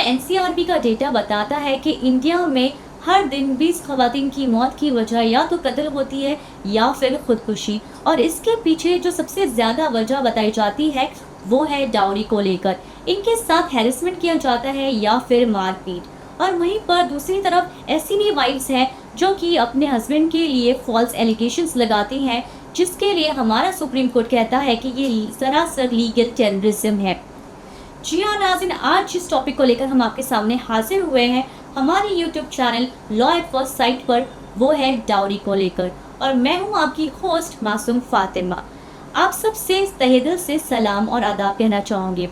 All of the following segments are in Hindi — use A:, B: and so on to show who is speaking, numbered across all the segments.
A: एनसीआरबी का डेटा बताता है कि इंडिया में हर दिन 20 खवातीन की मौत की वजह या तो कत्ल होती है या फिर खुदकुशी, और इसके पीछे जो सबसे ज्यादा वजह बताई जाती है वो है डाउरी को लेकर। इनके साथ हैरेसमेंट किया जाता है या फिर मारपीट। और वहीं पर दूसरी तरफ ऐसी भी वाइफ्स हैं जो कि अपने हस्बैंड के लिए फॉल्स एलिगेशंस लगाती हैं, जिसके लिए हमारा सुप्रीम कोर्ट कहता है कि ये सरासर लीगल टेररिज्म है। जी हाँ नाज़रीन, आज जिस टॉपिक को लेकर हम आपके सामने हाजिर हुए हैं हमारे YouTube channel law at first sight पर, वो है डाउरी को लेकर, और मैं हूँ आपकी होस्ट मासूम फातिमा। आप सबसे तहे दिल से सलाम और आदाब कहना चाहूँगी।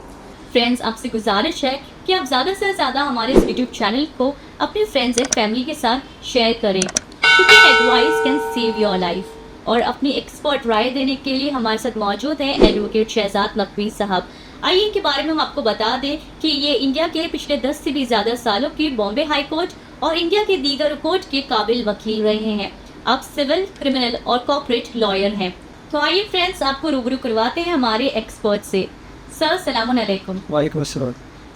A: फ्रेंड्स, आपसे गुजारिश है कि आप ज़्यादा से ज़्यादा हमारे इस यूट्यूब चैनल को अपने फ्रेंड्स एंड फैमिली के साथ शेयर करें, क्योंकि advice can save your life. और अपनी एक्सपर्ट राय देने के लिए हमारे साथ मौजूद हैं एडवोकेट शहजाद नकवी साहब। आइए के बारे में हम आपको बता दें कि ये इंडिया के पिछले 10 से भी ज़्यादा सालों के बॉम्बे हाई कोर्ट और इंडिया के दीगर कोर्ट के काबिल वकील रहे हैं। आप सिविल, क्रिमिनल और कॉर्पोरेट लॉयर हैं। तो आइए फ्रेंड्स, आपको रूबरू करवाते हैं हमारे एक्सपर्ट से। सर सलाम अलैकुम।
B: वालेकुम अस्सलाम।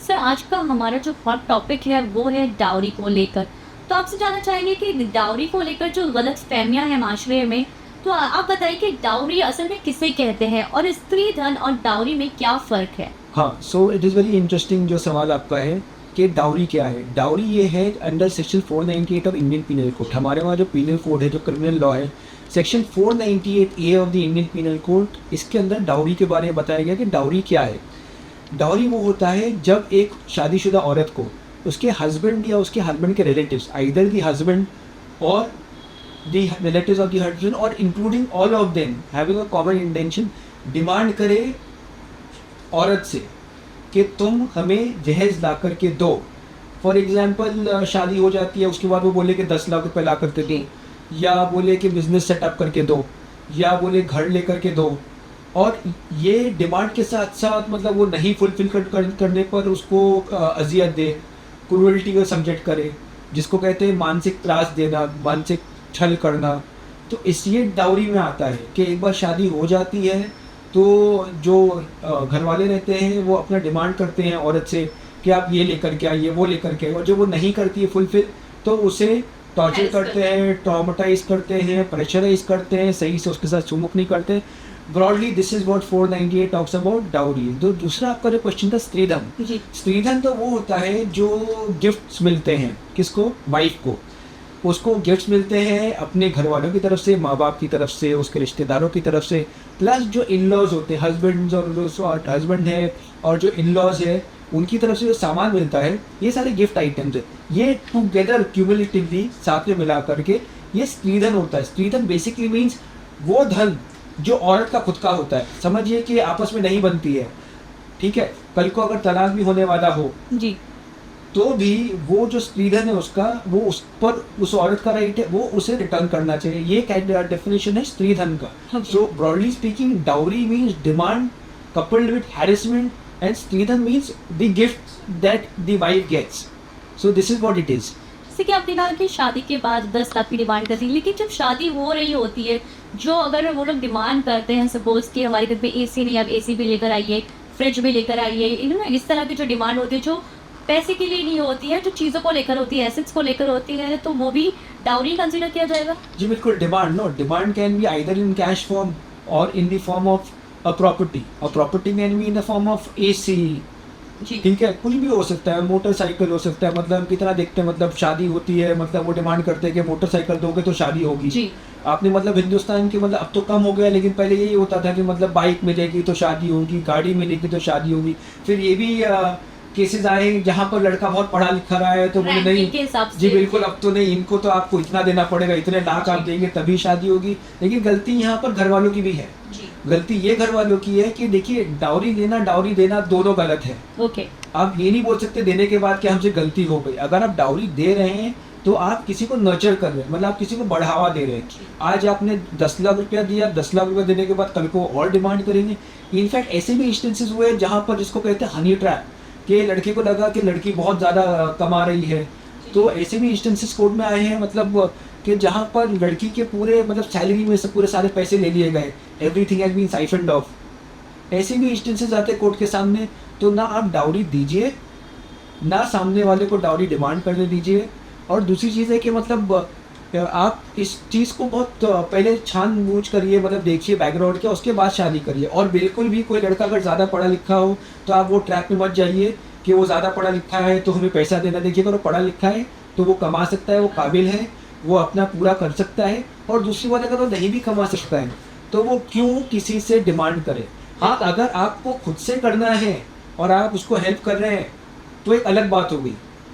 A: सर, आज का हमारा जो हॉट टॉपिक है वो है डाउरी को लेकर। तो आपसे जानना चाहेंगे कि डाउरी को लेकर जो गलत फहमियाँ हैं माशरे में, तो आप बताइए कि डाउरी असल में किसे कहते हैं और स्त्री धन और डाउरी में क्या फ़र्क है?
B: हाँ, so it is very interesting जो सवाल आपका है कि डाउरी क्या है। डाउरी ये है under section 498 of Indian penal code. हमारे वहाँ जो पीनल कोड है, जो क्रिमिनल लॉ है, section 498A of the Indian penal code, इसके अंदर डाउरी के बारे में बताया गया कि डाउरी क्या है। डाउरी वो होता है जब एक शादीशुदा औरत को उसके हस्बैंड या उसके हस्बैंड के रिलेटिव्स, आइदर दी हस्बैंड और the relatives of the husband or including all of them having a common intention, demand करे औरत से कि तुम हमें जहेज ला करके दो। फॉर एग्जांपल शादी हो जाती है, उसके बाद वो बोले कि 10 लाख रुपए ला करके दो, या बोले कि बिजनेस सेटअप करके दो, या बोले घर ले करके दो। और ये डिमांड के साथ साथ मतलब वो नहीं फुलफिल करने पर उसको अजियत दे, क्रूअल्टी का सब्जेक्ट करे, जिसको कहते हैं मानसिक त्रास देना, मानसिक छल करना। तो इसलिए डाउरी में आता है कि एक बार शादी हो जाती है तो जो घर वाले रहते हैं वो अपना डिमांड करते हैं औरत से कि आप ये लेकर के आइए, वो लेकर के आइए, और जब वो नहीं करती है फुलफिल तो उसे टॉर्चर करते हैं, ट्रॉमेटाइज करते हैं, प्रेशराइज करते हैं, सही से उसके साथ सुमुख नहीं करते। Broadly this is what 498 talks about dowry. तो दूसरा आपका जो क्वेश्चन था स्त्रीधन। स्त्रीधन तो वो होता है जो गिफ्ट्स मिलते हैं किसको, वाइफ को। उसको गिफ्ट्स मिलते हैं अपने घर वालों की तरफ से, माँ बाप की तरफ से, उसके रिश्तेदारों की तरफ से, प्लस जो इन लॉज होते हैं, हस्बैंड है और जो इन लॉज है उनकी तरफ से जो सामान मिलता है, ये सारे गिफ्ट आइटम्स है, ये टुगेदर क्यूमुलेटिवली साथ में मिला करके ये स्त्रीधन होता है। स्त्रीधन बेसिकली मीन्स वो धन जो औरत का खुद का होता है। समझिए कि आपस में नहीं बनती है, ठीक है, कल को अगर तलाक भी होने वाला हो
A: जी,
B: तो भी वो जो स्त्रीधन है उसका, वो उस पर उस औरत का राइट है, वो उसे रिटर्न करना चाहिए। ये डेफिनेशन है स्त्रीधन का। So broadly speaking dowry means demand coupled with harassment and stridhan means the gift that the wife gets. So this is what it is.
A: जैसे कि आपने कहा कि शादी के बाद 10 लाख की डिमांड करती है, लेकिन जब शादी हो रही होती है, जो अगर वो लोग डिमांड करते हैं, सपोज कि हमारे घर पे एसी नहीं, आप एसी भी लेकर आइए, फ्रिज भी लेकर आइए, इस तरह की जो डिमांड होती है जो पैसे के लिए नहीं होती है, जो चीज़ों को लेकर होती है, एसेट्स को लेकर होती है, तो वो भी डाउरी कंसीडर किया जाएगा?
B: जी बिल्कुल। Demand can be either in cash form और in the form of a property, और property can be in the form of AC, ठीक है, कुछ भी हो सकता है, मोटरसाइकिल हो सकता है। मतलब कितना देखते हैं, मतलब शादी होती है, मतलब वो डिमांड करते हैं कि मोटरसाइकिल दोगे तो शादी होगी जी। आपने मतलब हिंदुस्तान के, मतलब अब तो कम हो गया, लेकिन पहले यही होता था कि मतलब बाइक मिलेगी तो शादी होगी, गाड़ी मिलेगी तो शादी होगी। फिर ये भी केसेस आए जहाँ पर लड़का बहुत पढ़ा लिखा रहा है तो बोले नहीं जी बिल्कुल, अब तो नहीं, इनको तो आपको इतना देना पड़ेगा, इतने लाख आप देंगे तभी शादी होगी। लेकिन गलती यहाँ पर घर वालों की भी है। गलती ये घर वालों की है कि देखिए, डाउरी देना दोनों गलत है।
A: ओके,
B: आप ये नहीं बोल सकते देने के बाद कि हमसे गलती हो गई। अगर आप डाउरी दे रहे हैं तो आप किसी को नर्चर कर रहे हैं, मतलब आप किसी को बढ़ावा दे रहे हैं। आज आपने 10 लाख रुपया दिया, 10 लाख रुपया देने के बाद कल को और डिमांड करेंगे। इनफैक्ट ऐसे भी इंस्टेंसेस हुए जहाँ पर जिसको कहते हैं हनी ट्रैप, कि लड़के को लगा कि लड़की बहुत ज़्यादा कमा रही है, तो ऐसे भी इंस्टेंसेस कोर्ट में आए हैं, मतलब कि जहाँ पर लड़की के पूरे मतलब सैलरी में से पूरे सारे पैसे ले लिए गए, एवरीथिंग हैज बीन साइफन्ड ऑफ। ऐसे भी इंस्टेंसेस आते हैं कोर्ट के सामने। तो ना आप डाउरी दीजिए ना सामने वाले को डाउरी डिमांड करने दीजिए। और दूसरी चीज़ है कि मतलब आप इस चीज़ को बहुत पहले छान-बूझ करिए, मतलब देखिए बैकग्राउंड क्या, उसके बाद शादी करिए। और बिल्कुल भी कोई लड़का अगर ज़्यादा पढ़ा लिखा हो तो आप वो ट्रैप में मत जाइए कि वो ज़्यादा पढ़ा लिखा है तो हमें पैसा देना। देखिए अगर वो पढ़ा लिखा है तो वो कमा सकता है, वो काबिल है, वो अपना पूरा कर सकता है। और दूसरी बात, अगर वो नहीं भी कमा सकता है तो वो क्यों किसी से डिमांड करे। हाँ, अगर आपको खुद से करना है और आप उसको हेल्प कर रहे हैं तो एक अलग बात हो गई।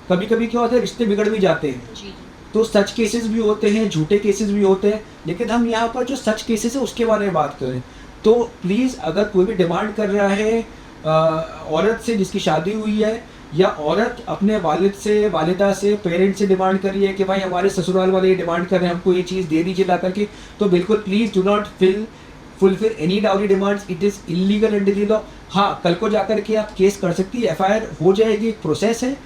B: कभी-कभी क्या होता है, रिश्ते बिगड़ भी जाते हैं।
A: जी,
B: तो सच केसेस भी होते हैं, झूठे केसेस भी होते हैं, लेकिन हम यहाँ पर जो सच केसेस है उसके बारे में बात करें। तो प्लीज़ अगर कोई भी डिमांड कर रहा है औरत से जिसकी शादी हुई है, या औरत अपने वालिद से, वालिदा से, पेरेंट्स से डिमांड कर रही है कि भाई हमारे ससुराल वाले ये डिमांड कर रहे हैं, हमको ये चीज़ दे दीजिए ला करके, तो बिल्कुल please do not fulfil any dowry demands. It is illegal under the law. हाँ, कल को जाकर के आप केस कर सकती है, एफआईआर हो जाएगी, एक प्रोसेस है।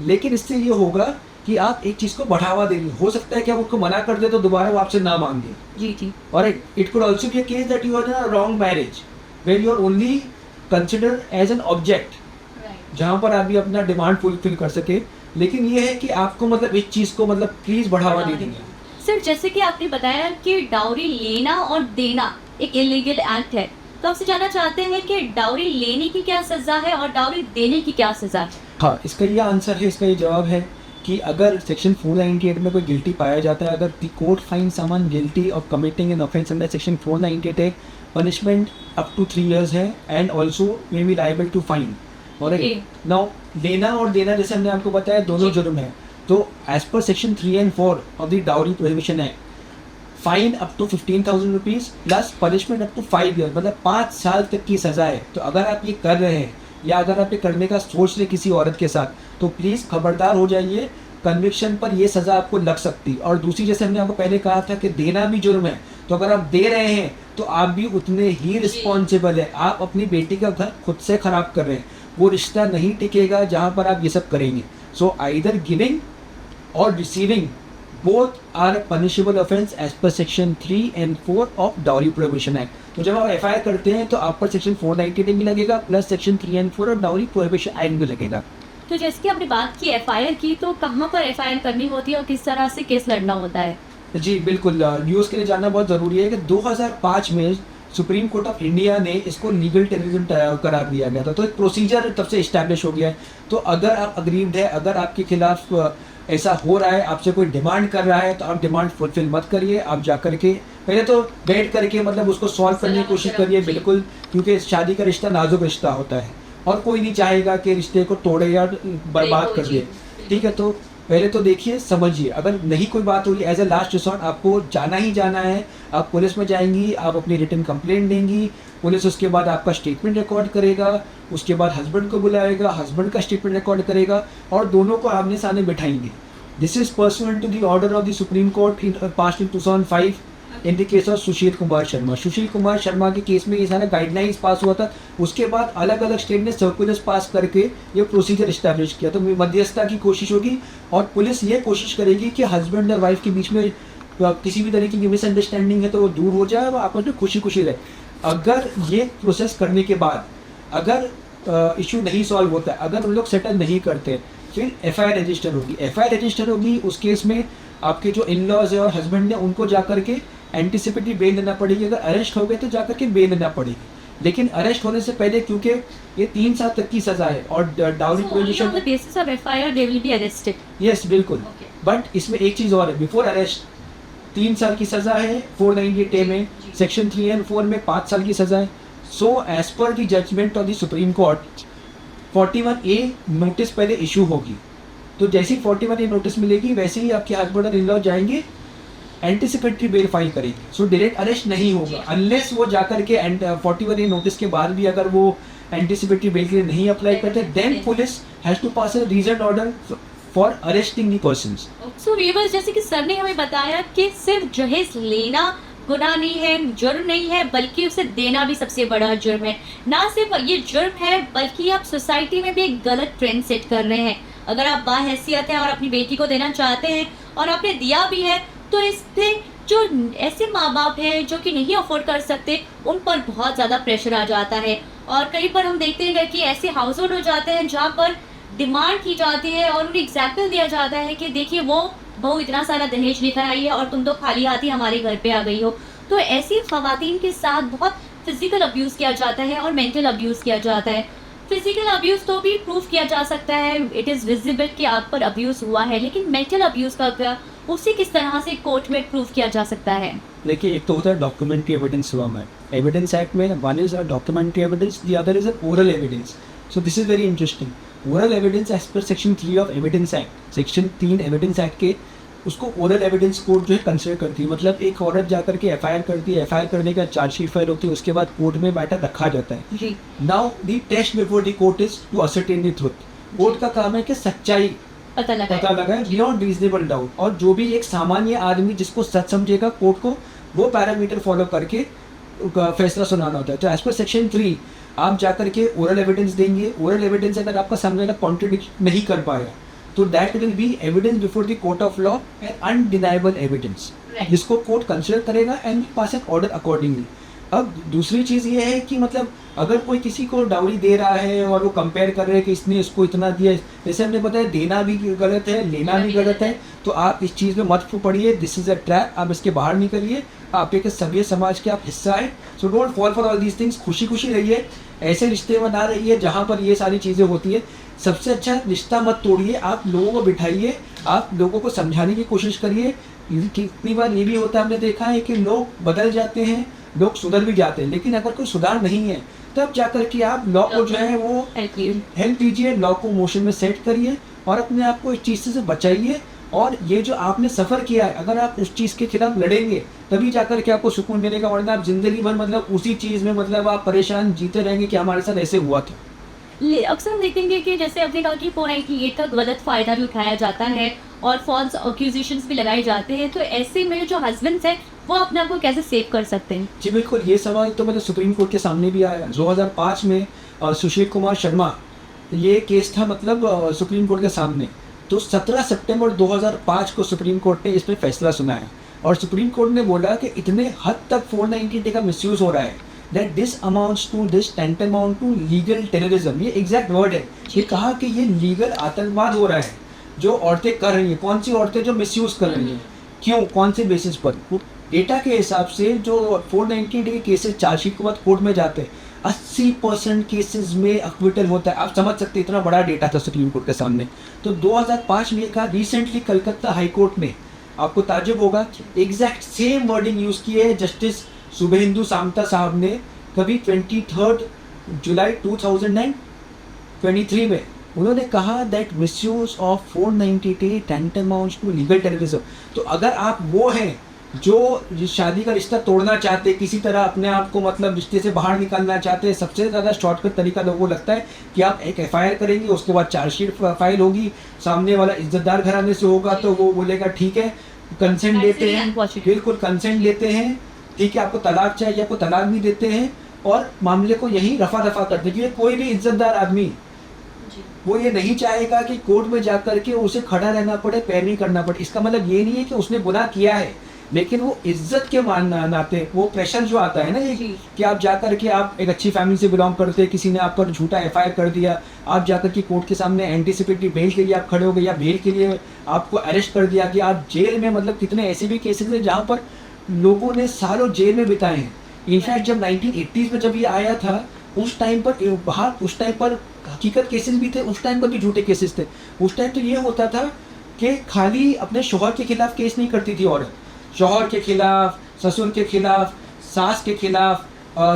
B: लेकिन इससे ये होगा कि आप एक चीज़ को बढ़ावा देंगे। हो सकता है कि आप उनको मना कर दे तो दोबारा वो आपसे ना मांगे।
A: जी।
B: और it could also be a case that you are in a wrong marriage where you are only consider as an object, जहाँ पर आप भी अपना डिमांड फुलफिल कर सके। लेकिन ये है कि आपको मतलब इस चीज़ को मतलब प्लीज़ बढ़ावा नहीं देंगे।
A: सर, जैसे कि आपने बताया कि डाउरी लेना और देना एक इलीगल एक्ट है, तो आपसे जानना चाहते हैं कि डाउरी लेने की क्या सज़ा है और डाउरी देने की क्या सज़ा है?
B: हाँ, इसका ये आंसर है, इसका ये जवाब है कि अगर सेक्शन 498 में कोई गिल्टी पाया जाता है, अगर the court find someone guilty of committing an offence under section 498 है, पनिशमेंट अप टू 3 years है and also may be liable to fine. और नाउ लेना और देना, जैसे हमने आपको बताया, दोनों जुर्म है। तो as per section 3 and 4 of the dowry prohibition act, fine up to 15,000 rupees plus punishment up to 5 years, मतलब 5 साल तक की सज़ा है। तो अगर आप ये कर रहे हैं या अगर आप ये करने का सोच रहे किसी औरत के साथ, तो प्लीज़ खबरदार हो जाइए, कन्विक्शन पर ये सज़ा आपको लग सकती। और दूसरी, जैसे हमने आपको पहले कहा था कि देना भी जुर्म है, तो अगर आप दे रहे हैं तो आप भी उतने ही रिस्पॉन्सिबल है। आप अपनी बेटी का घर खुद से ख़राब कर रहे हैं, वो रिश्ता नहीं टिकेगा जहाँ पर आप ये सब करेंगे। सो आइदर गिविंग और receiving both are punishable offense as per section 3 and 4 of Dowry Prohibition Act। तो जब आप एफआईआर करते हैं तो आप पर सेक्शन 498 भी लगेगा प्लस सेक्शन 3 and 4 और डाउरी प्रोहिबिशन एक्ट भी लगेगा।
A: तो जैसे कि आपने बात की एफआईआर की, तो कहाँ पर एफआईआर करनी होती है और किस तरह से केस लड़ना होता है?
B: जी बिल्कुल, न्यूज़ के लिए जानना बहुत ज़रूरी है कि 2005 में सुप्रीम कोर्ट ऑफ इंडिया ने इसको लीगल टेररिज्म करार दिया गया था। तो एक प्रोसीजर तब से इस्टेब्लिश हो गया है। तो अगर आप अग्रीव्ड है, अगर आपके खिलाफ ऐसा हो रहा है, आपसे कोई डिमांड कर रहा है, तो आप डिमांड फुलफिल मत करिए। आप जा करके पहले तो बैठ करके मतलब उसको सॉल्व करने की कोशिश करिए, बिल्कुल, क्योंकि शादी का रिश्ता नाजुक रिश्ता होता है और कोई नहीं चाहेगा कि रिश्ते को तोड़े या बर्बाद कर दे। ठीक है, तो पहले तो देखिए, समझिए, अगर नहीं कोई बात हुई, एज ए लास्ट रिसोर्ट आपको जाना ही जाना है। आप पुलिस में जाएंगी, आप अपनी रिटन कंप्लेंट देंगी, पुलिस उसके बाद आपका स्टेटमेंट रिकॉर्ड करेगा, उसके बाद हस्बैंड को बुलाएगा, हस्बैंड का स्टेटमेंट रिकॉर्ड करेगा और दोनों को आमने सामने बिठाएंगे। This is pursuant to the order of the supreme court passed in 2005 in the case of Sushil Kumar Sharma. Sushil Kumar Sharma के केस में ये सारा गाइडलाइंस पास हुआ था। उसके बाद अलग अलग स्टेट ने सर्कुलर्स पास करके ये प्रोसीजर इस्टेब्लिश किया। तो मध्यस्थता की कोशिश होगी और पुलिस ये कोशिश करेगी कि हस्बैंड और वाइफ के बीच में किसी भी तरीके की मिसअंडरस्टैंडिंग है तो वो दूर हो जाए और आपस में खुशी खुशी रहे। अगर ये प्रोसेस करने के बाद अगर इशू नहीं सॉल्व होता है, अगर उन लोग सेटल नहीं करते, फिर एफआईआर रजिस्टर होगी। एफआईआर रजिस्टर होगी, उस केस में आपके जो इन लॉज है और हस्बैंड ने उनको जा करके एंटिसिपेटरी बेल देना पड़ेगी। अगर अरेस्ट हो गए तो जाकर के बेल देना पड़ेगी, लेकिन अरेस्ट होने से पहले, क्योंकि ये 3 साल तक की सज़ा है और dowry prohibition
A: basis of FIR they will be arrested.
B: Yes बिल्कुल, बट इसमें एक चीज़ और है, बिफोर अरेस्ट 3 साल की सज़ा है 498A में, सेक्शन 3 and 4 में 5 साल की सज़ा है। So as per the judgment of the supreme court 41A notice पहले इशू होगी। तो जैसे ही 41A नोटिस मिलेगी वैसे ही आपके हस्बैंड और इन लॉ जाएंगे, एंटिसिपेटरी बेल फाइल करेंगे। सो डायरेक्ट अरेस्ट नहीं होगा अनलेस वो जाकर के 41A नोटिस के बाद भी अगर वो एंटिसिपेटरी बेल के लिए नहीं अप्लाई करते, then police has to pass a reason order for arresting the persons.
A: So viewers, जैसे कि सर ने हमें बताया कि सिर्फ जहेज लेना गुनाह नहीं है, जुर्म नहीं है, बल्कि उसे देना भी सबसे बड़ा जुर्म है। ना सिर्फ ये जुर्म है, बल्कि आप सोसाइटी में भी एक गलत ट्रेंड सेट कर रहे हैं। अगर आप बाहैसियत हैं और अपनी बेटी को देना चाहते हैं और आपने दिया भी है, तो इससे जो ऐसे माँ बाप हैं जो कि नहीं अफोर्ड कर सकते, उन पर बहुत ज़्यादा प्रेशर आ जाता है। और कई बार हम देखते हैं कि ऐसे हाउस होल्ड हो जाते हैं जहाँ पर डिमांड की जाती है और उन्हें एग्जाम्पल दिया जाता है कि देखिए वो बहू इतना सारा दहेज लेकर आई है और तुम तो खाली हाथ ही हमारे घर पे आ गई हो। तो ऐसी खवातीन के साथ बहुत फिजिकल अब्यूज़ किया जाता है और मेंटल अब्यूज़ किया जाता है। फिजिकल अब्यूज़ तो भी प्रूव किया जा सकता है, इट इज़ विजिबल कि आप पर अब्यूज़ हुआ है, लेकिन मेंटल अब्यूज़ का क्या, उसे किस तरह से कोर्ट में प्रूव किया जा सकता है?
B: देखिए, एक तो होता है डॉक्यूमेंट्री एविडेंस लॉ में, एविडेंस एक्ट में one is a documentary evidence, the other is a oral evidence. So this is very interesting. Oral evidence as per section 3 of evidence act, section 3 evidence act के उसको ओरल एविडेंस कोर्ट जो है कंसिडर करती है। मतलब एक औरत जाकर के एफआईआर करती है, एफआईआर करने का चार्जशीट फाइल होती है, उसके बाद कोर्ट में मैटर रखा जाता है।
A: जी।
B: Now the test before the court is to ascertain the truth. Court का काम है कि सच्चाई
A: पता
B: लगा बियॉन्ड रीजनेबल डाउट, और जो भी एक सामान्य आदमी जिसको सच समझेगा कोर्ट को वो पैरामीटर फॉलो करके फैसला सुनाना होता है। तो एज पर सेक्शन 3 आप जाकर के ओरल एविडेंस देंगे। ओरल एविडेंस अगर आपका सामने वाला कॉन्ट्रडिक्ट नहीं कर पाया तो that will be evidence before the court of law and undeniable evidence, जिसको कोर्ट कंसिडर करेगा and pass an order accordingly. अब दूसरी चीज़ ये है कि मतलब अगर कोई किसी को डाउरी दे रहा है और वो कंपेयर कर रहे हैं कि इसने इसको इतना दिया, जैसे हमने बताया देना भी गलत है, लेना भी गलत है, तो आप इस चीज़ में मत पड़िए। दिस इज़ अ ट्रैप, आप इसके बाहर निकलिए, आप एक सभ्य समाज के आप हिस्सा है। So don't fall for all these things. खुशी खुशी रहिए, ऐसे रिश्ते बना रहिए जहाँ पर ये सारी चीज़ें होती है। सबसे अच्छा रिश्ता मत तोड़िए, आप लोगों को बिठाइए, आप लोगों को समझाने की कोशिश करिए। कितनी बार ये भी होता है, हमने देखा है कि लोग बदल जाते हैं, लोग सुधर भी जाते हैं, लेकिन अगर कोई सुधार नहीं है तब जाकर के आप लॉ को जो है वो हेल्प कीजिए, लॉ को मोशन में सेट करिए और अपने आप को इस चीज़ से बचाइए। और ये जो आपने सफ़र किया है, अगर आप उस चीज़ के खिलाफ लड़ेंगे तभी जाकर के आपको सुकून मिलेगा, वरना आप जिंदगी भर मतलब उसी चीज़ में मतलब आप परेशान जीते रहेंगे कि हमारे साथ ऐसे हुआ था।
A: अक्सर हम देखेंगे कि जैसे आपने कहा कि 498 का गलत फ़ायदा भी उठाया जाता है और फॉल्स अक्यूजेशंस भी लगाए जाते हैं, तो ऐसे में जो हस्बैंड्स हैं वो अपने आप को कैसे सेव कर सकते हैं?
B: जी बिल्कुल, ये सवाल तो मतलब सुप्रीम कोर्ट के सामने भी आया 2005 में। सुशील कुमार शर्मा, ये केस था मतलब सुप्रीम कोर्ट के सामने। तो 17 सितंबर 2005 को सुप्रीम कोर्ट ने इस पर फैसला सुनाया और सुप्रीम कोर्ट ने बोला कि इतने हद तक 490 का मिसयूज़ हो रहा है, that this amounts to this tantamount to legal terrorism. ये एग्जैक्ट वर्ड है। ये कहा कि ये लीगल आतंकवाद हो रहा है जो औरतें कर रही हैं। कौन सी औरतें जो मिसयूज़ कर रही हैं, क्यों, कौन से बेसिस पर? डेटा के हिसाब से जो 490 के केसेस चार्जशीट के बाद कोर्ट में जाते हैं, 80% केसेस में अक्विटल होता है। आप समझ सकते हैं इतना बड़ा डेटा था सुप्रीम कोर्ट के सामने। तो 2005 में कहा, रिसेंटली कलकत्ता हाई कोर्ट ने, आपको ताज्जुब होगा, एग्जैक्ट सेम वर्डिंग यूज़ की है जस्टिस शुभेंदु सामंता साहब ने कभी 23 जुलाई 2023 में। उन्होंने कहा that misuse of 498 tantamount to legal terrorism. तो अगर आप वो हैं जो शादी का रिश्ता तोड़ना चाहते, किसी तरह अपने आप को मतलब रिश्ते से बाहर निकालना चाहते हैं, सबसे ज़्यादा शॉर्टकट तरीका लोगों को लगता है कि आप एक एफआईआर करेंगे, उसके बाद चार्जशीट फाइल होगी, सामने वाला इज्जतदार घराने से होगा तो वो बोलेगा ठीक है, कंसेंट लेते हैं, बिल्कुल कंसेंट लेते हैं, ठीक है, आपको तलाक चाहिए, आपको तलाक भी देते हैं और मामले को यहीं रफा दफा कर दीजिए। कोई भी इज्जतदार आदमी वो ये नहीं चाहेगा कि कोर्ट में जाकर के उसे खड़ा रहना पड़े, पैरवी करना पड़े। इसका मतलब ये नहीं है कि उसने गुनाह किया है, लेकिन वो इज्जत के नाते वो प्रेशर जो आता है ना, ये कि आप जाकर के, आप एक अच्छी फैमिली से बिलोंग करते हैं, किसी ने आप पर झूठा एफआईआर कर दिया, आप जाकर के कोर्ट के सामने एंटीसिपेटरी बेल के लिए आप खड़े हो गए या बेल के लिए आपको अरेस्ट कर दिया कि आप जेल में, मतलब कितने ऐसे भी केसेस हैं जहाँ पर लोगों ने सालों जेल में बिताए हैं। इनफैक्ट जब 1980s में जब ये आया था उस टाइम पर हकीकत केसेस भी थे, उस टाइम पर भी झूठे केसेस थे। उस टाइम तो ये होता था कि खाली अपने शौहर के खिलाफ केस नहीं करती थी औरत, शौहर के खिलाफ, ससुर के खिलाफ, सास के खिलाफ,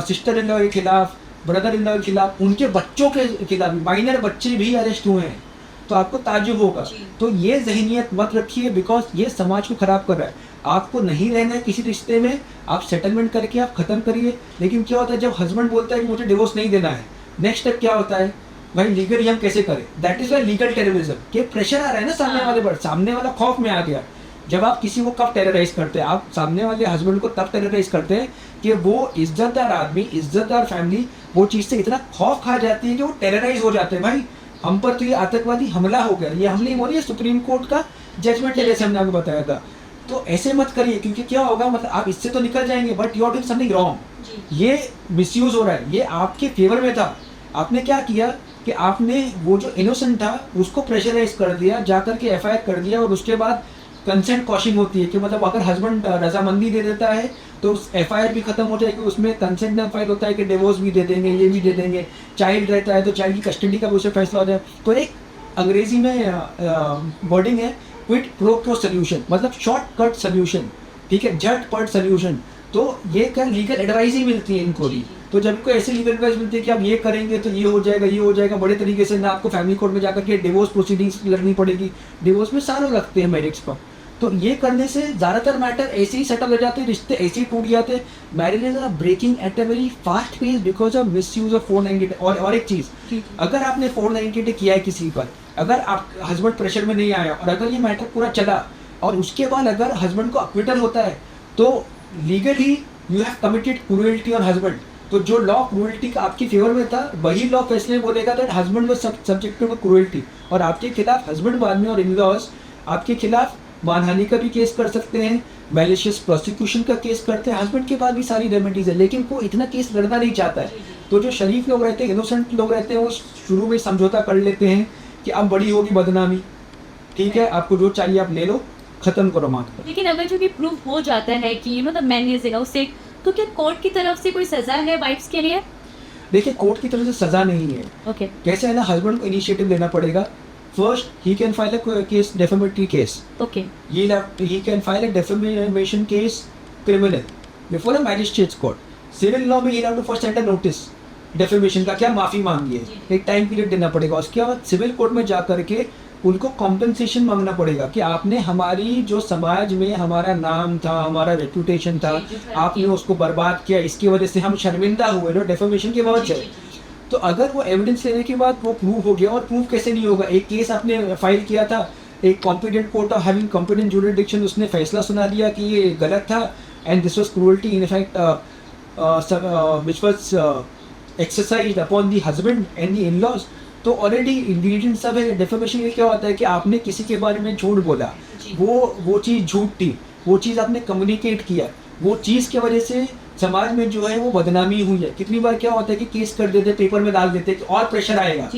B: सिस्टर इन लॉ के खिलाफ, ब्रदर इन लॉ के खिलाफ, उनके बच्चों के खिलाफ, माइनर बच्चे भी अरेस्ट हुए हैं। तो आपको ताज्जुब होगा। तो ये जहनियत मत रखिए, बिकॉज ये समाज को ख़राब कर रहा है। आपको नहीं रहना है किसी रिश्ते में, आप सेटलमेंट करके आप ख़त्म करिए। लेकिन क्या होता है जब हस्बैंड बोलता है कि मुझे डिवोर्स नहीं देना है, नेक्स्ट स्टेप क्या होता है, भाई लीगली हम कैसे करें? That is why legal terrorism के प्रेशर आ रहा है ना सामने वाले पर, सामने वाला खौफ में आ गया। जब आप किसी को कब टेरराइज करते हैं, आप सामने वाले हस्बैंड को तब टेरराइज करते हैं कि वो इज्जतदार आदमी, इज्जतदार फैमिली वो चीज़ से इतना खौफ खा जाती है कि वो टेरराइज हो जाते हैं। भाई हम पर तो ये आतंकवादी हमला हो गया, ये हमले हो रही है, सुप्रीम कोर्ट का जजमेंट है, जैसे हमने आपको बताया था। तो ऐसे मत करिए, क्योंकि क्या होगा, मतलब आप इससे तो निकल जाएंगे but you are doing something wrong. ये मिसयूज हो रहा है, ये आपके फेवर में था। आपने क्या किया कि कि आपने वो जो इनोसेंट था उसको प्रेशराइज कर दिया, जाकर के एफआईआर कर दिया, और उसके बाद कंसेंट कॉशिंग होती है कि मतलब अगर हस्बैंड रजामंदी दे देता है तो एफआईआर भी खत्म हो जाएगी, उसमें कंसेंट फाइल होता है कि डिवोर्स भी दे देंगे, ये भी दे देंगे, चाइल्ड रहता है तो चाइल्ड की कस्टडी का भी उससे फैसला हो जाए। तो एक अंग्रेजी में वर्डिंग है क्विड प्रो क्यो सोल्यूशन, मतलब शॉर्टकट सोल्यूशन, ठीक है, झटपट सोल्यूशन। तो ये क्या लीगल एडवाइस ही मिलती है इनको भी। तो जब को ऐसी लीगल एडवाइस मिलती है कि आप ये करेंगे तो ये हो जाएगा, ये हो जाएगा, बड़े तरीके से ना आपको फैमिली कोर्ट में जाकर के डिवोर्स प्रोसीडिंग्स लड़नी पड़ेगी, डिवोर्स में सालों लगते हैं मैरिज पर। तो ये करने से ज़्यादातर मैटर ऐसे ही सेटल हो जाते हैं, रिश्ते ऐसे ही टूट जाते हैं। Marriages are breaking at a very fast pace because of misuse of 498। और एक चीज़, अगर आपने 498 किया है किसी पर, अगर आप हस्बैंड प्रेशर में नहीं आया और अगर ये मैटर पूरा चला और उसके बाद अगर हस्बैंड को अक्विटल होता है तो legally you have committed cruelty on husband. तो जो लॉ क्रूएल्टी का आपके फेवर में था वही लॉ फैसले में बोलेगा that husband was subject to cruelty, और आपके खिलाफ हस्बैंड बाद में और इन लॉज आपके खिलाफ मानहानि का भी केस कर सकते हैं, मैलिशियस प्रोसिक्यूशन का केस करते हैं। हस्बैंड के पास भी सारी रेमेडीज है, लेकिन वो इतना केस लड़ना नहीं चाहता है। तो जो शरीफ लोग रहते हैं, इनोसेंट लोग रहते हैं, वो शुरू में समझौता कर लेते हैं कि अब बड़ी होगी बदनामी, ठीक है, आपको जो चाहिए आप ले लो, खत्म करो मात पर।
A: लेकिन अगर जो भी प्रूफ हो जाता है कि मतलब मैंने उससे, तो क्या कोर्ट की तरफ से कोई सजा है वाइफ्स के लिए?
B: देखिए, कोर्ट की तरफ से सजा नहीं है।
A: ओके।
B: कैसे है ना, हस्बैंड को इनिशिएटिव लेना पड़ेगा। First he can file a case, defamatory case.
A: Okay.
B: He can file a defamation case criminal before a magistrate's court. Civil law में he have to first send a notice defamation का, क्या माफी मांगी है, एक टाइम पीरियड देना पड़ेगा। उसके बाद सिविल कोर्ट में जा करके उनको कॉम्पेंसेशन मांगना पड़ेगा कि आपने हमारी जो समाज में हमारा नाम था, हमारा रेपुटेशन था, आपने उसको बर्बाद किया, इसकी वजह से हम शर्मिंदा हुए। ना डेफेमेशन की बहुत है। तो अगर वो एविडेंस लेने के बाद वो प्रूव हो गया, और प्रूफ कैसे नहीं होगा, एक केस आपने फाइल किया था, एक competent court of having competent jurisdiction उसने फैसला सुना दिया कि ये गलत था and this was cruelty in effect which was exercised upon the husband and the in-laws. तो ऑलरेडी इंग्रेडिएंट सब है। डेफेमेशन में क्या होता है कि आपने किसी के बारे में झूठ बोला, वो चीज़ झूठ थी, वो चीज़ आपने कम्युनिकेट किया, वो चीज़ की वजह से समाज में जो है वो बदनामी हुई है। कितनी बार क्या होता है कि केस कर देते, पेपर में डाल देते कि और प्रेशर आएगा,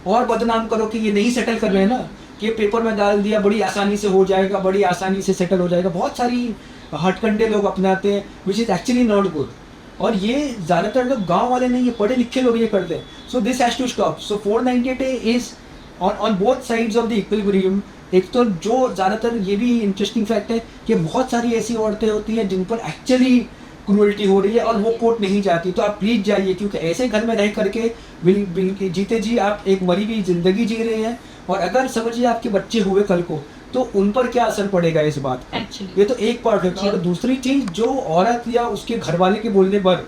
B: और बदनाम करो कि ये नहीं सेटल कर रहे हैं ना, कि पेपर में डाल दिया, बड़ी आसानी से हो जाएगा, बड़ी आसानी से सेटल हो जाएगा। बहुत सारी हटकंडे लोग अपनाते हैं which is actually not good. और ये ज़्यादातर लोग गांव वाले नहीं, ये पढ़े लिखे लोग ये करते हैं। So this has to stop. So 498 is on both sides of the equilibrium. एक तो जो ज़्यादातर, ये भी इंटरेस्टिंग फैक्ट है कि बहुत सारी ऐसी औरतें होती हैं जिन पर एक्चुअली क्रूअल्टी हो रही है और वो कोर्ट नहीं जाती। तो आप प्लीज़ जाइए, क्योंकि ऐसे घर में रह करके जीते जी आप एक मरी हुई जिंदगी जी रहे हैं, और अगर समझिए आपके बच्चे हुए कल को तो उन पर क्या असर पड़ेगा इस बात का। ये तो एक पार्ट है। और दूसरी चीज़, जो औरत या उसके घर वाले के बोलने पर,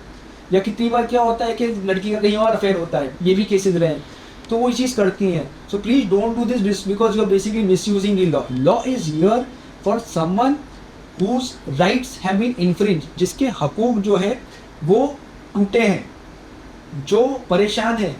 B: या कितनी बार क्या होता है कि लड़की का कहीं और अफेयर होता है, ये भी केसेस रहे हैं, तो वो चीज़ करती हैं। So please don't do this because you are basically misusing the law. Law is here for someone whose rights have been infringe, जिसके हकूक जो है वो टूटे हैं, जो परेशान है।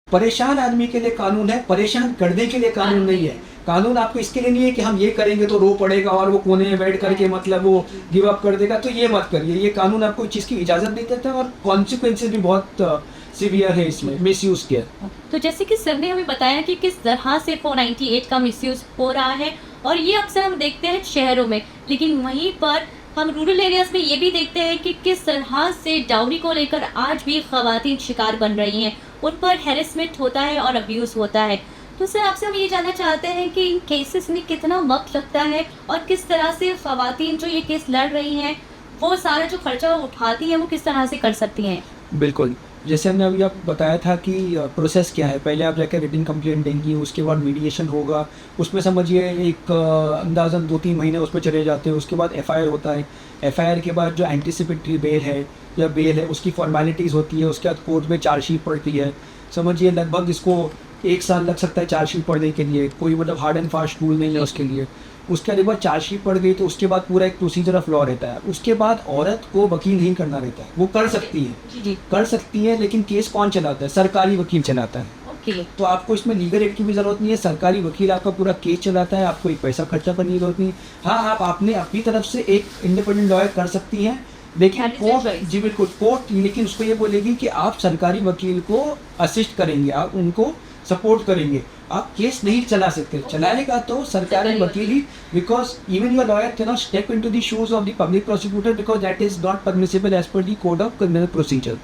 B: परेशान आदमी के लिए कानून है, परेशान करने के लिए कानून नहीं है। कानून आपको इसके लिए नहीं है कि हम ये करेंगे तो रो पड़ेगा और वो कोने में बैठ करके मतलब वो गिव अप कर देगा, तो ये मत करिए। ये कानून आपको इस चीज़ की इजाज़त नहीं देता है, और कॉन्सिक्वेंसेज भी बहुत सीवियर है इसमें मिसयूज किया।
A: तो जैसे कि सर ने हमें बताया कि किस तरह से 498 का मिसयूज हो रहा है, और ये अक्सर हम देखते हैं शहरों में, लेकिन वहीं पर हम रूरल एरियाज में ये भी देखते हैं कि किस तरह से डाउरी को लेकर आज भी खवातीन शिकार बन रही हैं, उन पर हैरेसमेंट होता है और अब्यूज़ होता है। तो सर आपसे हम ये जानना चाहते हैं कि इन केसेस में कितना वक्त लगता है, और किस तरह से खवातीन जो ये केस लड़ रही हैं वो सारा जो खर्चा उठाती हैं वो किस तरह से कर सकती हैं?
B: बिल्कुल, जैसे हमने अभी आपको बताया था कि प्रोसेस क्या है। पहले आप जाकर रिटन कंप्लेंट देंगी, उसके बाद मीडिएशन होगा, उसमें समझिए एक अंदाज़न 2-3 महीने उस पर चले जाते हैं। उसके बाद एफआईआर होता है, एफआईआर के बाद जो एंटीसिपेटरी बेल है या बेल है उसकी फॉर्मेलिटीज़ होती है। उसके बाद कोर्ट में चार्जशीट पड़ती है। समझिए लगभग इसको 1 साल लग सकता है चार्जशीट पढ़ने के लिए, कोई मतलब हार्ड एंड फास्ट रूल नहीं है उसके लिए। उसके बाद चार्जशीट पड़ गई तो उसके बाद पूरा एक प्रोसीजर ऑफ लॉ रहता है। उसके बाद औरत को वकील नहीं करना रहता है, वो कर सकती है, कर सकती है, लेकिन केस कौन चलाता है? सरकारी वकील चलाता है। तो आपको इसमें लीगल एड की भी ज़रूरत नहीं है, सरकारी वकील आपका पूरा केस चलाता है, आपको एक पैसा खर्चा करने की जरूरत नहीं। हाँ, आप अपने अपनी तरफ से एक इंडिपेंडेंट लॉयर कर सकती हैं, देखिए
A: That is your
B: court,
A: choice.
B: जी बिल्कुल, कोर्ट लेकिन उसको ये बोलेगी कि आप सरकारी वकील को असिस्ट करेंगे, आप उनको सपोर्ट करेंगे, आप केस नहीं चला सकते। चलाएगा तो सरकारी
A: सरकारी
B: वकील ही, because even your lawyer can not step into the shoes of the public prosecutor because that is not permissible as per the code of criminal procedure.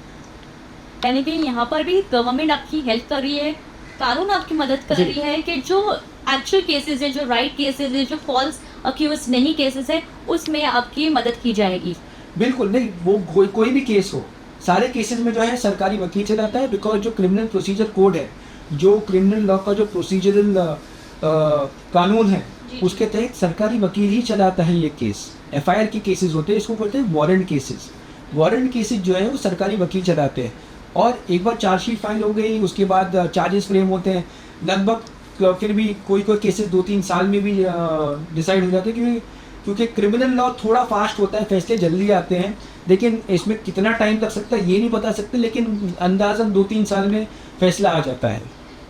A: यानी कि यहाँ पर भी गवर्नमेंट आपकी हेल्प कर रही है, कानून आपकी मदद कर
B: जी।
A: रही है कि जो एक्चुअल केसेस है, जो राइट केसेस है, जो फॉल्स अक्यूज नहीं केसेस है, उसमें आपकी मदद की जाएगी।
B: बिल्कुल नहीं, वो कोई भी केस हो, सारे केसेस में जो है सरकारी वकील चलाता है, बिकॉज जो क्रिमिनल प्रोसीजर कोड है, जो क्रिमिनल लॉ का जो प्रोसीजरल कानून है,
A: जी।
B: उसके तहत सरकारी वकील ही चलाता है ये केस। एफआईआर के केसेस होते हैं, इसको बोलते हैं वारंट केसेस। वारंट केसेस जो है वो सरकारी वकील चलाते हैं, और एक बार चार्जशीट फाइल हो गई, उसके बाद चार्जेस फ्रेम होते हैं, लगभग फिर भी कोई केसेस 2-3 साल में भी डिसाइड हो जाते हैं, क्योंकि क्रिमिनल लॉ थोड़ा फास्ट होता है, फैसले जल्दी आते हैं, लेकिन इसमें कितना टाइम लग सकता है ये नहीं बता सकते, लेकिन अंदाजन 2-3 साल में फैसला आ जाता है।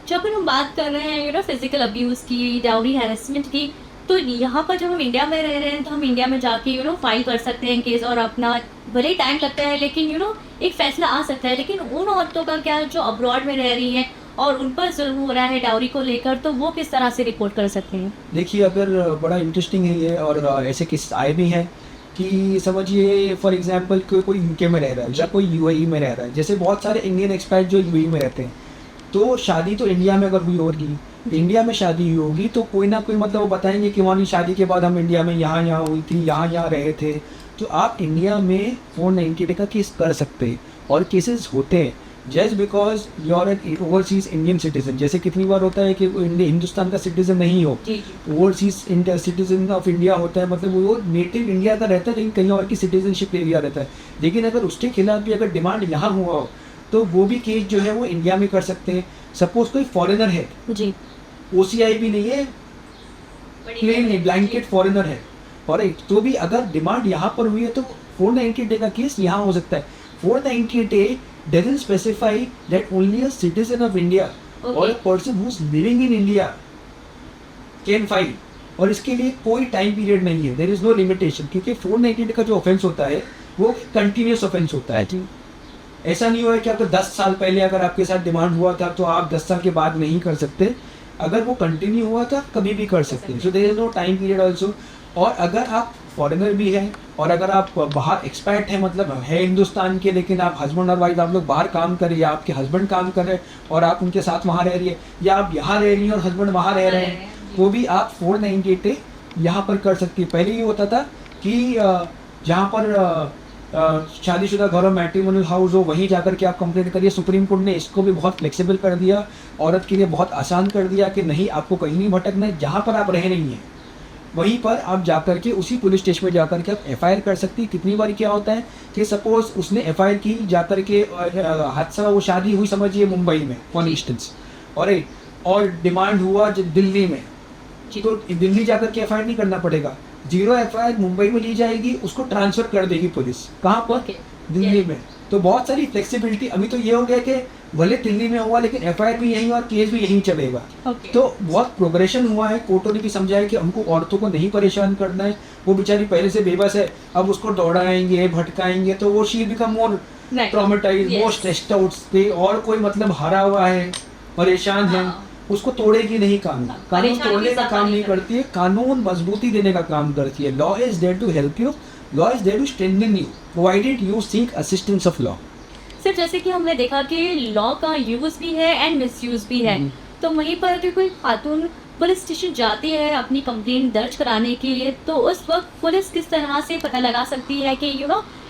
A: जब हम बात कर रहे हैं फिजिकल अब्यूज़ की, डाउरी हैरेसमेंट की, तो यहाँ पर जब हम इंडिया में रह रहे हैं तो हम इंडिया में जाके फाइल कर सकते हैं केस, और अपना भले ही टाइम लगता है लेकिन एक फैसला आ सकता है। लेकिन उन औरतों का क्या जो अब्रॉड में रह रही हैं और उन पर जुल्म हो रहा है डाउरी को लेकर, तो वो किस तरह से रिपोर्ट कर सकते हैं?
B: देखिए, अगर बड़ा इंटरेस्टिंग है ये, और ऐसे केस आए भी हैं कि समझिए फॉर एग्जांपल कोई यूके में रह रहा है या कोई यूएई में रह रहा है, जैसे बहुत सारे इंडियन एक्सपैट जो यूएई में रहते हैं, तो शादी तो इंडिया में अगर हुई होगी, इंडिया में शादी हुई होगी, तो कोई ना कोई मतलब वो बताएंगे कि हमारी शादी के बाद हम इंडिया में यहाँ हुई थी, यहाँ रहे थे, तो आप इंडिया में 498 का केस कर सकते हैं, और केसेस होते हैं just because you are an overseas Indian citizen. जैसे कितनी बार होता है कि हिंदुस्तान का सिटीजन नहीं हो, ओवरसीज सिटीजन ऑफ इंडिया होता है, मतलब वो नेटिव इंडिया का रहता है लेकिन कहीं और की सिटीजनशिप ले लिया रहता है, लेकिन अगर उसके खिलाफ भी अगर डिमांड यहाँ हुआ हो तो वो भी केस जो है वो इंडिया में कर सकते हैं। सपोज कोई फॉरेनर है
A: जी,
B: ओसीआई भी नहीं है, प्लेन नहीं, ब्लैंकेट फॉरेनर है, और तो भी अगर डिमांड यहाँ पर हुई है तो 498 का केस यहाँ हो सकता है। 498 doesn't specify that only a citizen of India or a person who's living in India can file, और इसके लिए कोई टाइम पीरियड नहीं है, देयर इज नो लिमिटेशन, क्योंकि 498 का जो ऑफेंस होता है वो कंटिन्यूस ऑफेंस होता है। ऐसा नहीं हुआ है कि आपको 10 साल पहले अगर आपके साथ डिमांड हुआ था तो आप 10 साल के बाद नहीं कर सकते, अगर वो कंटिन्यू हुआ था कभी भी कर सकते हैं, so there is no time period also. और अगर आप फॉरेनर भी हैं और अगर आप बाहर एक्सपैट हैं, मतलब है हिंदुस्तान के लेकिन आप हस्बैंड और वाइफ आप लोग बाहर काम कर रहे हैं, या आपके हस्बैंड काम कर रहे हैं और आप उनके साथ वहाँ रह रही है, या आप यहाँ रह रही हैं और हस्बैंड वहाँ रह रहे हैं, वो भी आप 498 यहाँ पर कर सकती है। पहले ये होता था कि जहाँ पर शादीशुदा घरों मैट्रिमोनियल हाउस हो वहीं जाकर के आप कंप्लेंट करिए। सुप्रीम कोर्ट ने इसको भी बहुत फ्लेक्सिबल कर दिया, औरत के लिए बहुत आसान कर दिया कि नहीं, आपको कहीं नहीं भटकना है, जहाँ पर आप रह रही हैं वहीं पर आप जाकर के उसी पुलिस स्टेशन में जाकर के आप एफआईआर कर सकती है। कितनी बार क्या होता है कि सपोज उसने एफआईआर की जाकर के हादसा, वो शादी हुई समझिए मुंबई में फॉर इंस्टेंस, और डिमांड हुआ दिल्ली में, तो दिल्ली जाकर के एफआईआर नहीं करना पड़ेगा, 0 एफआईआर मुंबई में ली जाएगी, उसको ट्रांसफर कर देगी पुलिस, कहाँ पर? दिल्ली में। तो बहुत सारी फ्लेक्सिबिलिटी। अभी तो ये हो गया कि भले दिल्ली में हुआ लेकिन एफआईआर भी यहीं और केस भी यहीं चलेगा। तो बहुत प्रोग्रेशन हुआ है, कोर्टों ने भी समझाया कि हमको औरतों को नहीं परेशान करना है, वो बेचारी पहले से बेबस है, अब उसको दौड़ाएंगे भटकाएंगे तो वो she become more traumatised, more stressed out, और कोई मतलब हारा हुआ है, परेशान है, उसको तोड़ेगी नहीं कानून, कानून तोड़ने का काम नहीं करती है, कानून मजबूती देने का काम करती है। Law is there to help you, law is there to strengthen you provided you seek assistance of law.
A: Sir, जैसे कि हमने देखा कि लॉ का यूज़ भी है एंड मिसयूज़ भी है, तो वहीं पर अगर कोई खातून पुलिस स्टेशन जाती है अपनी कंप्लेंट दर्ज कराने के लिए, तो उस वक्त पुलिस किस तरह से पता लगा सकती है कि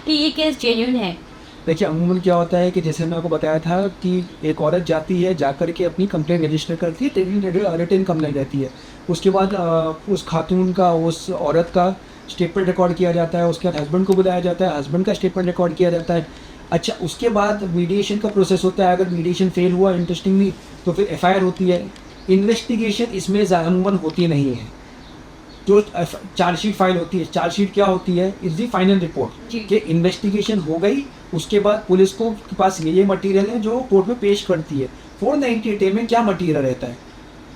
A: कि ये केस जेन्युइन है?
B: देखिए, अमूमन क्या होता है कि जैसे मैंने आपको बताया था कि एक औरत जाती है, जाकर के अपनी कंप्लेंट रजिस्टर करती है, रिटन कंप्लेंट रहती है, उसके बाद उस खातून का, उस औरत का स्टेटमेंट रिकॉर्ड किया जाता है, उसके बाद हस्बैंड को बुलाया जाता है, हस्बैंड का स्टेटमेंट रिकॉर्ड किया जाता है। अच्छा, उसके बाद मीडिएशन का प्रोसेस होता है, अगर मीडिएशन फेल हुआ इंटरेस्टिंगली तो फिर एफआईआर होती है। इन्वेस्टिगेशन इसमें अमूमन होती नहीं है, जो चार्जशीट फाइल होती है, चार्जशीट क्या होती है, इज दी फाइनल रिपोर्ट कि इन्वेस्टिगेशन हो गई, उसके बाद पुलिस को के पास ये मटीरियल है जो कोर्ट में पेश करती है। 498 में क्या मटीरियल रहता है,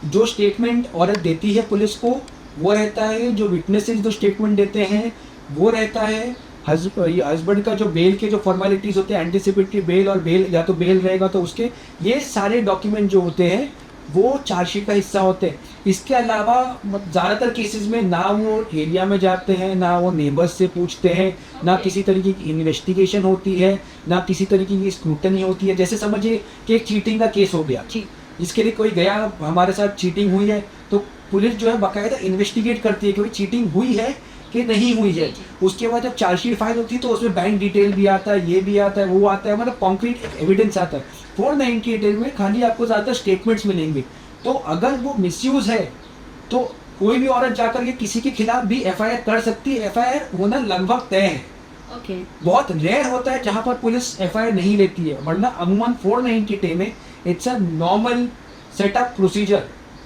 B: जो स्टेटमेंट औरत देती है पुलिस को वो रहता है, जो विटनेसेस जो स्टेटमेंट देते हैं वो रहता है, हस्बैंड का जो बेल के जो फॉर्मेलिटीज़ होते हैं, एंटिसिपेटरी बेल और बेल, या तो बेल रहेगा तो उसके ये सारे डॉक्यूमेंट जो होते हैं वो चार्जशीट का हिस्सा होते हैं। इसके अलावा ज़्यादातर केसेस में ना वो एरिया में जाते हैं, ना वो नेबर्स से पूछते हैं, ना किसी तरीके की इन्वेस्टिगेशन होती है, ना किसी तरीके की स्क्रूटनी होती है। जैसे समझिए कि एक चीटिंग का केस हो गया, जिसके लिए कोई गया, हमारे साथ चीटिंग हुई है, तो पुलिस जो है बाकायदा इन्वेस्टिगेट करती है कि भाई चीटिंग हुई है कि नहीं हुई है। उसके बाद जब चार्जशीट फाइल होती है तो उसमें बैंक डिटेल भी आता है, ये भी आता है, वो आता है, मतलब कॉन्क्रीट एविडेंस आता है। 498 में खाली आपको ज़्यादातर स्टेटमेंट्स मिलेंगे। तो अगर वो मिसयूज़ है तो कोई भी औरत जाकर के किसी के खिलाफ भी एफआईआर कर सकती है। एफआईआर होना लगभग तय है। बहुत रेयर होता है जहाँ पर पुलिस एफआईआर नहीं लेती है, वरना अमूमन 498 में it's a normal setup procedure,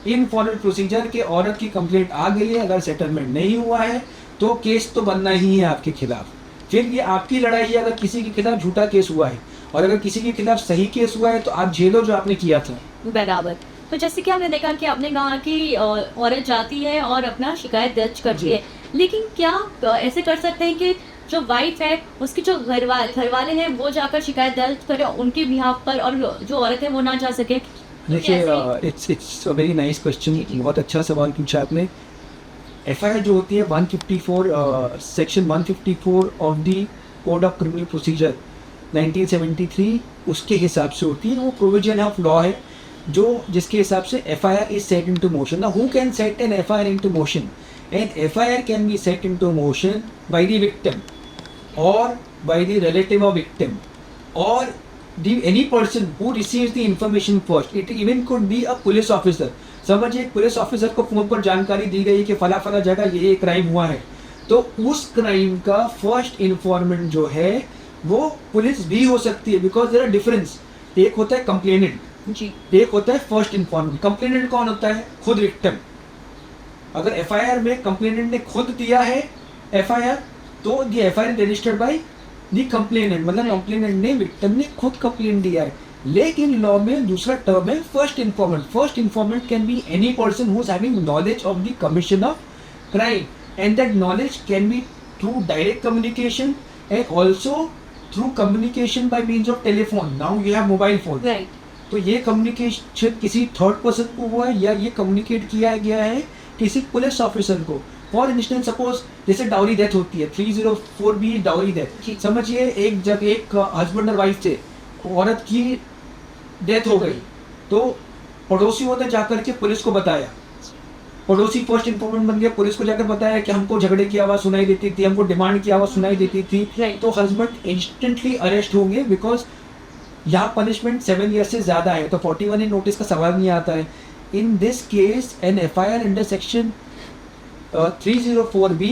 B: informal procedure के औरत की कंप्लेंट आ गई है, अगर सेटलमेंट नहीं हुआ है तो केस तो बनना ही है आपके खिलाफ। फिर ये आपकी लड़ाई है अगर किसी के खिलाफ झूठा केस हुआ है, और अगर किसी के खिलाफ सही केस हुआ है तो आप झेलो जो आपने किया था।
A: बराबर। तो जैसे कि आपने देखा कि आपने कहा कि औरत जाती है और अपना शिकायत दर्ज करती है, लेकिन क्या ऐसे कर सकते हैं कि जो वाइफ है उसकी जो घर वाले हैं वो जाकर शिकायत दर्ज करें उनके बिहाफ पर, और जो औरत है वो ना जा सके?
B: देखिए, it's a very nice question, बहुत अच्छा सवाल पूछा आपने। एफआईआर जो होती है 154 section 154 of the code of criminal procedure 1973 उसके हिसाब से होती है। वो प्रोविजन ऑफ लॉ है जो जिसके हिसाब से FIR is set into motion. Now who can set an FIR into motion? An FIR can be set into motion by the victim or by the relative of victim or any person who receives the information first. It even could be a police officer. समझिए पुलिस ऑफिसर को फोन पर जानकारी दी गई कि फला फला जगह ये क्राइम हुआ है, तो उस क्राइम का फर्स्ट इन्फॉर्मेंट जो है वो पुलिस भी हो सकती है, बिकॉज देयर आर डिफरेंस। एक होता है कंप्लेनेंट जी, एक होता है फर्स्ट इन्फॉर्मेंट। कंप्लेनेंट कौन होता है? खुद विक्टिम। अगर एफआईआर में कंप्लेनेंट ने खुद दिया है एफआईआर तो the FIR registered by the complainant, मतलब कंप्लेनेंट ने विक्टिम ने खुद कंप्लेंट दिया है। लेकिन लॉ में दूसरा टर्म है first informant. First informant can be any person who is having knowledge of the commission of crime, and that knowledge can be through direct communication and also through communication bye means of telephone. Now you have mobile phone, तो ये कम्युनिकेशन किसी थर्ड पर्सन को हुआ है या ये कम्युनिकेट किया गया है किसी पुलिस ऑफिसर को। फॉर इंस्टेंस सपोज जैसे डाउरी डेथ होती है, 304B डाउरी डेथ। समझिए जब एक हस्बैंड और वाइफ थे, औरत की डेथ हो गई, तो पड़ोसियों ने जाकर के पुलिस को बताया। पड़ोसी फर्स्ट इन्फॉर्मेंट बन गया, पुलिस को जाकर बताया कि हमको झगड़े की आवाज़ सुनाई देती थी, हमको डिमांड की आवाज़ सुनाई देती थी। तो हस्बैंड इंस्टेंटली अरेस्ट होंगे, बिकॉज यहाँ पनिशमेंट 7 ईयर से ज़्यादा है, तो 41 नोटिस का सवाल नहीं आता है। In this case an FIR under section 304B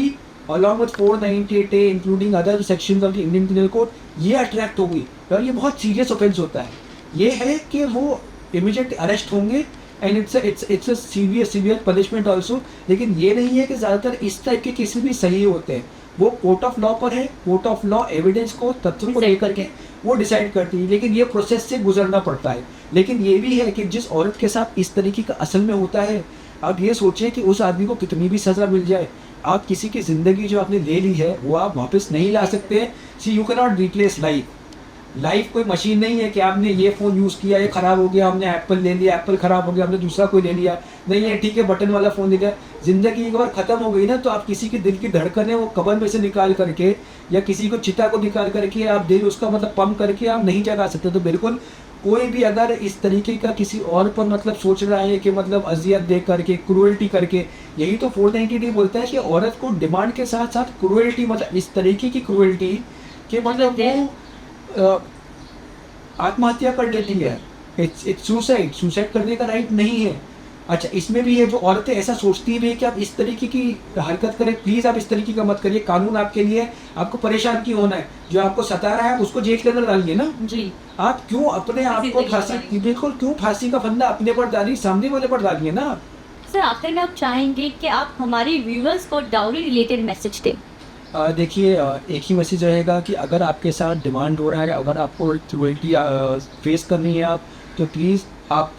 B: along with 498A including other sections of the Indian Penal Code ये अट्रैक्ट होगी, और ये बहुत सीरियस ऑफेंस होता है। ये है कि वो इमीडिएट अरेस्ट होंगे and it's a severe punishment also. लेकिन ये नहीं है कि ज़्यादातर इस टाइप के केसेस भी सही होते हैं। वो कोर्ट ऑफ लॉ पर है, कोर्ट ऑफ लॉ एविडेंस को, तथ्यों को लेकर के वो डिसाइड करती है, लेकिन ये प्रोसेस से गुजरना पड़ता है। लेकिन ये भी है कि जिस औरत के साथ इस तरीके का असल में होता है, आप ये सोचें कि उस आदमी को कितनी भी सज़ा मिल जाए, आप किसी की ज़िंदगी जो आपने ले ली है वो आप वापस नहीं ला सकते। See you can not replace life. Life कोई मशीन नहीं है कि आपने ये फ़ोन यूज़ किया, ये ख़राब हो गया, हमने एप्पल ले लिया, एप्पल ख़राब हो गया, हमने दूसरा कोई ले लिया, नहीं है ठीक है बटन वाला फ़ोन ले लिया। ज़िंदगी एक बार ख़त्म हो गई ना, तो आप किसी के दिल की धड़कन है वो कब्र में से निकाल करके या किसी को चिता को निकाल करके आप दिल उसका मतलब पंप करके आप नहीं जगा सकते। तो बिल्कुल कोई भी अगर इस तरीके का किसी और पर मतलब सोच रहा है कि मतलब अजियत दे करके, क्रूएल्टी करके, यही तो 498 बोलता है कि औरत को डिमांड के साथ साथ क्रूएल्टी, मतलब इस तरीके की क्रूएल्टी कि मतलब वो आत्महत्या कर लेती है। इट्स सुसाइड करने का राइट नहीं है। अच्छा, इसमें भी है जो औरतें ऐसा सोचती भी है कि आप इस तरीके की हरकत करें, प्लीज़ आप इस तरीके का मत करिए, कानून आपके लिए है, आपको परेशान क्यों होना है, जो आपको सता रहा है उसको जेल के अंदर डालिए ना जी। आप क्यों अपने आप को फांसी, बिल्कुल क्यों फांसी का फंदा अपने पर डालिए, सामने वाले पर डालिए ना।
A: सर आखिर में आप चाहेंगे कि आप हमारे व्यूअर्स को डाउरी रिलेटेड मैसेज दें?
B: देखिए, एक ही मैसेज रहेगा कि अगर आपके साथ डिमांड हो रहा है, अगर आपको क्रूएल्टी फेस करनी है आप, तो प्लीज़ आप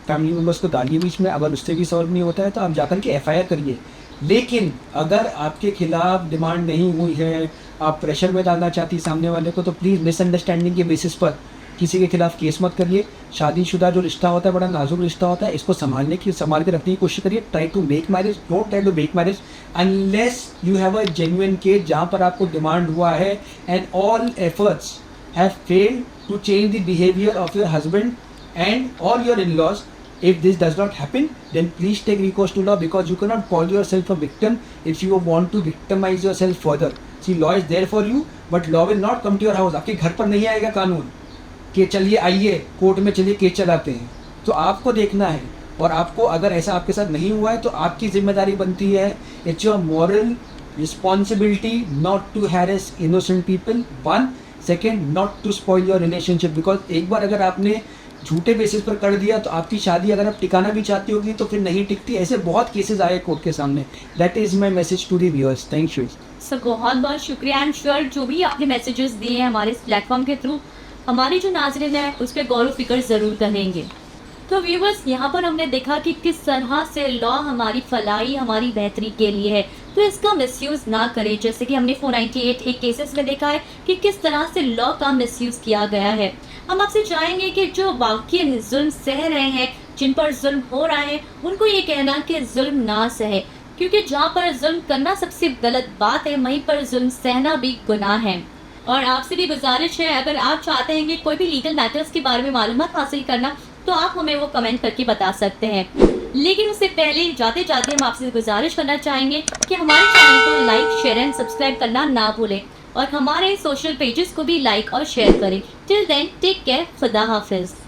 B: फैमिली मेम्बर्स को डालिए बीच में। अगर उससे भी सॉल्व नहीं होता है तो आप जाकर के एफआईआर करिए। लेकिन अगर आपके खिलाफ डिमांड नहीं हुई है, आप प्रेशर में डालना चाहती सामने वाले को, तो प्लीज़ मिसअंडरस्टैंडिंग के बेसिस पर किसी के खिलाफ केस मत करिए। शादीशुदा जो रिश्ता होता है बड़ा नाजुक रिश्ता होता है, इसको संभाल के रखने की कोशिश करिए। Try to make marriage, don't try to make marriage unless you have a genuine case जहाँ पर आपको डिमांड हुआ है and all efforts have failed to change the behaviour of your husband and or your in-laws. If this does not happen, then please take recourse to law, because you cannot call yourself a victim if you want to victimize yourself further. See, law is there for you, but law will not come to your house. आपके घर पर नहीं आएगा कानून कि चलिए आइए कोर्ट में चलिए केस चलाते हैं। तो आपको देखना है, और आपको अगर ऐसा आपके साथ नहीं हुआ है तो आपकी जिम्मेदारी बनती है, it's your moral responsibility not to harass innocent people, one. Second, not to spoil your relationship, because एक बार अगर आपने झूठे बेसिस पर कर दिया तो आपकी शादी अगर आप टिकाना भी चाहती होगी तो फिर नहीं टिकती। ऐसे बहुत केसेस आए कोर्ट के सामने। That is my message to the viewers. Thank you
A: sir, बहुत बहुत शुक्रिया। आई एम श्योर जो भी आपने मैसेजेस दिए हैं हमारे इस प्लेटफॉर्म के थ्रू, हमारी जो नाज़रीन है उस पर गौर व फिक्र ज़रूर करेंगे। तो व्यूवर्स, यहाँ पर हमने देखा कि किस तरह से लॉ हमारी फलाई, हमारी बेहतरी के लिए है, तो इसका मिसयूज़ ना करें। जैसे कि हमने 498 एक केसेस में देखा है कि किस तरह से लॉ का मिसयूज़ किया गया है। हम आपसे चाहेंगे कि जो वाकई जुल्म सह रहे हैं, जिन पर जुल्म हो रहा है, उनको ये कहना कि जुल्म ना सहे, क्योंकि जहाँ पर जुल्म करना सबसे गलत बात है, वहीं पर जुल्म सहना भी गुनाह है। और आपसे भी गुजारिश है, अगर आप चाहते हैं कि कोई भी लीगल मैटर्स के बारे में मालूमात हासिल करना, तो आप हमें वो कमेंट करके बता सकते हैं। लेकिन उससे पहले जाते जाते हम आपसे गुजारिश करना चाहेंगे कि हमारे चैनल को लाइक, शेयर एंड सब्सक्राइब करना ना भूलें, और हमारे सोशल पेजेस को भी लाइक और शेयर करें। टिल देन, टेक केयर, खुदा हाफिज़।